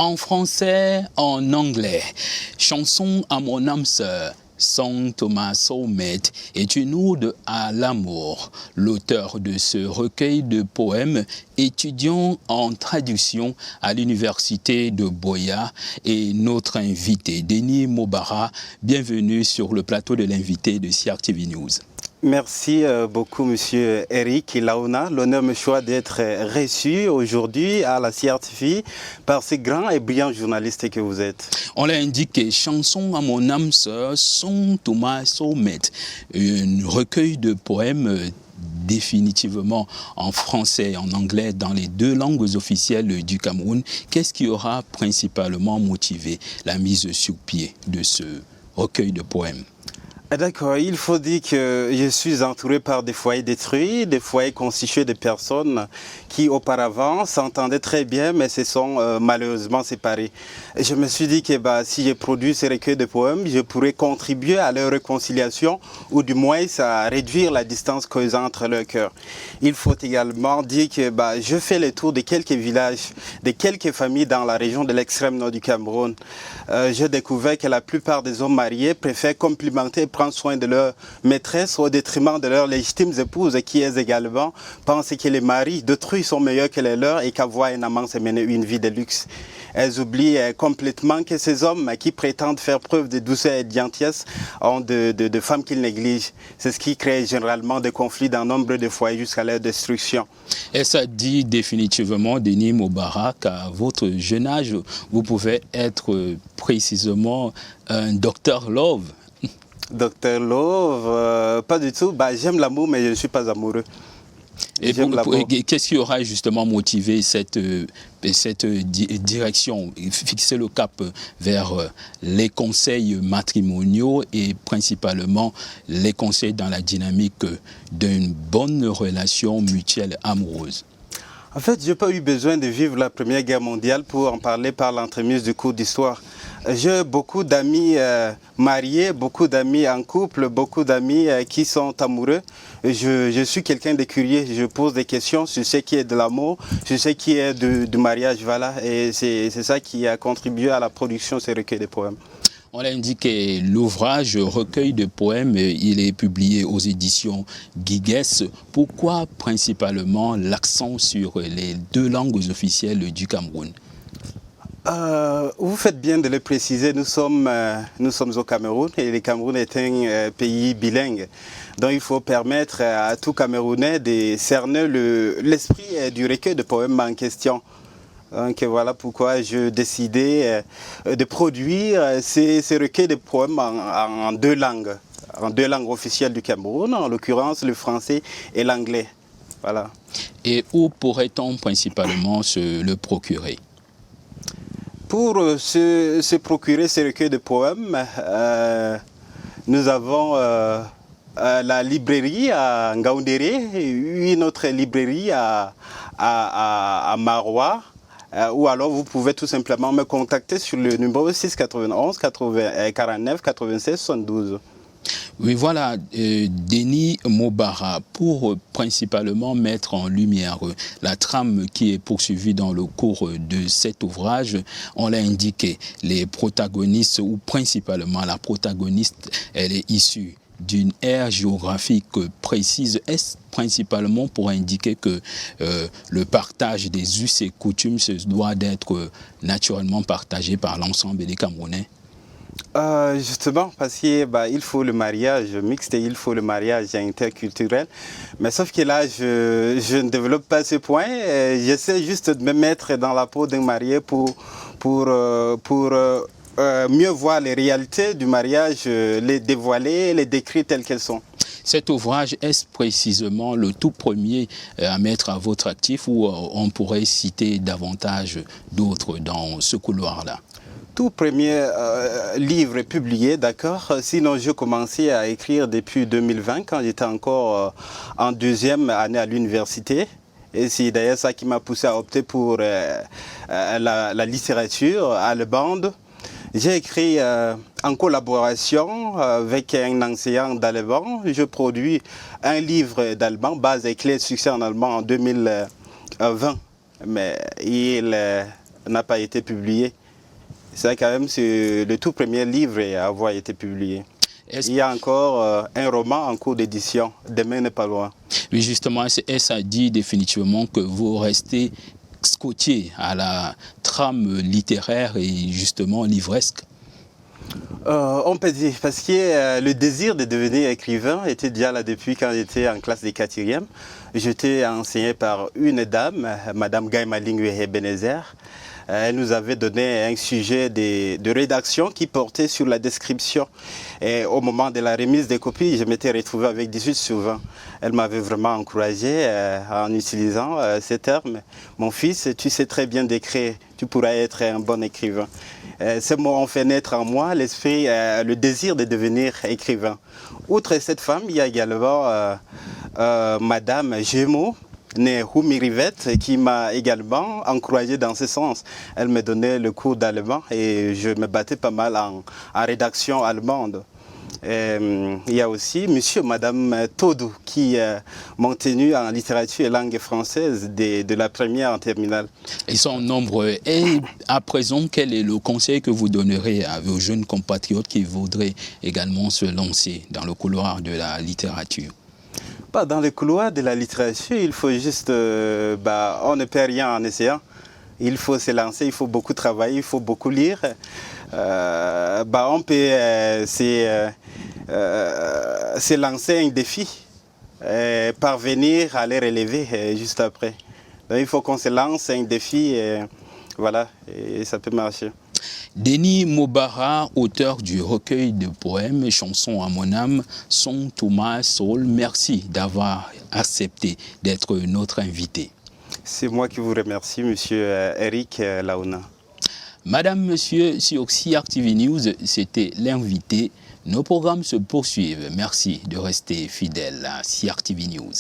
En français, en anglais. Chanson à mon âme sœur. Song to my soulmate est une ode à l'amour. L'auteur de ce recueil de poèmes, étudiant en traduction à l'université de Boya, est notre invité, Denis Mobara. Bienvenue sur le plateau de l'invité de CRTV News. Merci beaucoup, Monsieur Eric Ilaona. L'honneur me choisit d'être reçu aujourd'hui à la CRTV par ces grands et brillants journalistes que vous êtes. On l'a indiqué, chanson à mon âme sœur, Song to my soulmate, un recueil de poèmes définitivement en français et en anglais dans les deux langues officielles du Cameroun. Qu'est-ce qui aura principalement motivé la mise sur pied de ce recueil de poèmes? D'accord, il faut dire que je suis entouré par des foyers détruits, des foyers constitués de personnes qui auparavant s'entendaient très bien mais se sont malheureusement séparées. Et je me suis dit que si je produis ces recueils de poèmes, je pourrais contribuer à leur réconciliation ou du moins à réduire la distance causée entre leurs cœurs. Il faut également dire que je fais le tour de quelques villages, de quelques familles dans la région de l'extrême nord du Cameroun. J'ai découvert que la plupart des hommes mariés préfèrent complimenter et prendre soin de leur maîtresse au détriment de leurs légitimes épouses qui, elles également, pensent que les maris d'autrui sont meilleurs que les leurs et qu'avoir un amant, c'est mener une vie de luxe. Elles oublient complètement que ces hommes qui prétendent faire preuve de douceur et de gentillesse ont de femmes qu'ils négligent. C'est ce qui crée généralement des conflits dans nombre de foyers jusqu'à leur destruction. Et ça dit définitivement, Denis Mobara, qu'à votre jeune âge, vous pouvez être précisément un Dr Love. Dr Love, pas du tout. J'aime l'amour, mais je ne suis pas amoureux. Et qu'est-ce qui aura justement motivé cette direction, fixer le cap vers les conseils matrimoniaux et principalement les conseils dans la dynamique d'une bonne relation mutuelle amoureuse? En fait, je n'ai pas eu besoin de vivre la Première Guerre mondiale pour en parler par l'entremise du cours d'histoire. J'ai beaucoup d'amis mariés, beaucoup d'amis en couple, beaucoup d'amis qui sont amoureux. Je suis quelqu'un de curieux, je pose des questions sur ce qui est de l'amour, sur ce qui est du mariage, voilà. Et c'est ça qui a contribué à la production de ce recueil de poèmes. On l'a indiqué, l'ouvrage recueil de poèmes, il est publié aux éditions Guiguès. Pourquoi principalement l'accent sur les deux langues officielles du Cameroun? Vous faites bien de le préciser, nous sommes au Cameroun et le Cameroun est un pays bilingue. Donc il faut permettre à tout Camerounais de cerner l'esprit du recueil de poèmes en question. Donc voilà pourquoi j'ai décidé de produire ces recueils de poèmes en deux langues officielles du Cameroun, en l'occurrence le français et l'anglais. Voilà. Et où pourrait-on principalement le procurer? Pour se procurer ces recueils de poèmes, nous avons la librairie à Ngaoundéré, une autre librairie à Marois, ou alors vous pouvez tout simplement me contacter sur le numéro 691 49 96 72. Oui, voilà, Denis Mobara, pour principalement mettre en lumière la trame qui est poursuivie dans le cours de cet ouvrage, on l'a indiqué, les protagonistes, ou principalement la protagoniste, elle est issue d'une aire géographique précise. Est-ce principalement pour indiquer que le partage des us et coutumes doit être naturellement partagé par l'ensemble des Camerounais? Justement, parce qu'il faut le mariage mixte et il faut le mariage interculturel. Mais sauf que là, je ne développe pas ce point. J'essaie juste de me mettre dans la peau d'un marié pour mieux voir les réalités du mariage, les dévoiler, les décrire telles qu'elles sont. Cet ouvrage, est-ce précisément le tout premier à mettre à votre actif ou on pourrait citer davantage d'autres dans ce couloir-là? Tout premier livre publié, d'accord. Sinon, j'ai commencé à écrire depuis 2020, quand j'étais encore en deuxième année à l'université. Et c'est d'ailleurs ça qui m'a poussé à opter pour la littérature allemande. J'ai écrit en collaboration avec un enseignant d'allemand. Je produis un livre d'allemand, Base et clés de succès en allemand en 2020. Mais il n'a pas été publié. C'est quand même le tout premier livre à avoir été publié. Il y a encore un roman en cours d'édition, Demain n'est pas loin. Oui, justement, est-ce à dire définitivement que vous restez scotché à la trame littéraire et justement livresque? On peut dire, parce que le désir de devenir écrivain était déjà là depuis quand j'étais en classe de 4e. J'étais enseigné par une dame, Madame Gaïma Lingwe Ebenezer. Elle nous avait donné un sujet de rédaction qui portait sur la description. Et au moment de la remise des copies, je m'étais retrouvé avec 18 sur 20. Elle m'avait vraiment encouragé en utilisant ces termes. Mon fils, tu sais très bien décrire, tu pourras être un bon écrivain. Ces mots ont fait naître en moi l'esprit, le désir de devenir écrivain. Outre cette femme, il y a également Madame Gémeaux, née Humi Rivette, qui m'a également encouragé dans ce sens. Elle me donnait le cours d'allemand et je me battais pas mal en rédaction allemande. Il y a aussi monsieur, madame Todou qui m'ont tenu en littérature et langue française de la première en terminale. Ils sont nombreux. Et à présent, quel est le conseil que vous donnerez à vos jeunes compatriotes qui voudraient également se lancer dans le couloir de la littérature? Dans le couloir de la littérature, il faut juste... on ne perd rien en essayant. Il faut se lancer, il faut beaucoup travailler, il faut beaucoup lire. On peut se lancer un défi, parvenir à les relever juste après. Donc, il faut qu'on se lance un défi, voilà, et ça peut marcher. Denis Mobara, auteur du recueil de poèmes et chansons à mon âme, Son Thomas Saul, merci d'avoir accepté d'être notre invité. C'est moi qui vous remercie, monsieur Eric Launa. Madame, monsieur, sur CIAC TV News, c'était l'invité. Nos programmes se poursuivent. Merci de rester fidèle à CIAC TV News.